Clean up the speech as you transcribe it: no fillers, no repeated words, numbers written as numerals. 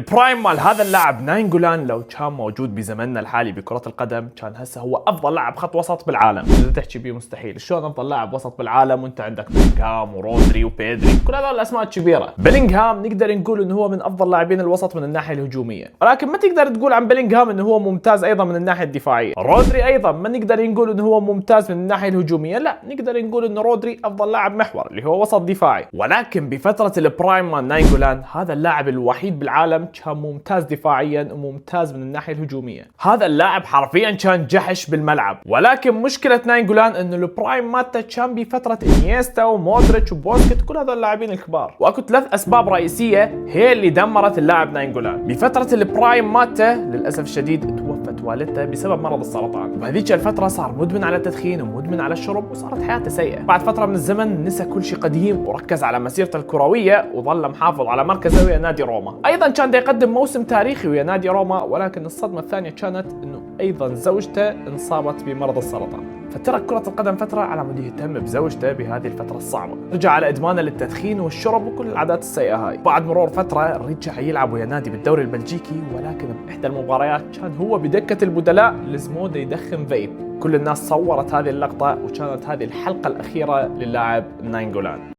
البرايم مال هذا اللاعب ناينجولان لو كان موجود بزمننا الحالي بكرة القدم كان هسه هو افضل لاعب خط وسط بالعالم. اذا تحكي بيه مستحيل، شلون افضل لاعب وسط بالعالم وانت عندك بيلينغهام ورودري وبيدري، كل هذول الاسماء الكبيرة. بيلينغهام نقدر نقول انه هو من افضل لاعبين الوسط من الناحية الهجومية، ولكن ما تقدر تقول عن بيلينغهام انه هو ممتاز ايضا من الناحية الدفاعية. رودري ايضا ما نقدر نقول انه هو ممتاز من الناحية الهجومية، لا نقدر نقول انه رودري افضل لاعب محور اللي هو وسط دفاعي. ولكن بفترة البرايم مال ناينجولان هذا اللاعب الوحيد بالعالم كان ممتاز دفاعيا وممتاز من الناحية الهجومية. هذا اللاعب حرفيا كان جحش بالملعب. ولكن مشكلة ناينجولان انه البرايم مالته كان بفترة انيستا ومودريتش وبوسكيت كل هذول اللاعبين الكبار، واكو 3 اسباب رئيسية هي اللي دمرت اللاعب ناينجولان. بفترة البرايم مالته للاسف الشديد توفت والدته بسبب مرض السرطان، وبهذيك الفترة صار مدمن على التدخين ومدمن على الشرب وصارت حياته سيئة. بعد فترة من الزمن نسى كل شيء قديم وركز على مسيرته الكروية وظل محافظ على مركزه ويا نادي روما. ايضا كان يقدم موسم تاريخي ويا نادي روما، ولكن الصدمة الثانية كانت انه ايضا زوجته انصابت بمرض السرطان، فترك كرة القدم فترة على مود يهتم بزوجته بهذه الفترة الصعبة. رجع على ادمانه للتدخين والشرب وكل العادات السيئة هاي. بعد مرور فترة رجع يلعب ويا نادي بالدوري البلجيكي، ولكن باحدى المباريات كان هو بدكة البدلاء لزموده يدخن فيب. كل الناس صورت هذه اللقطة وكانت هذه الحلقة الأخيرة للاعب ناينجولان.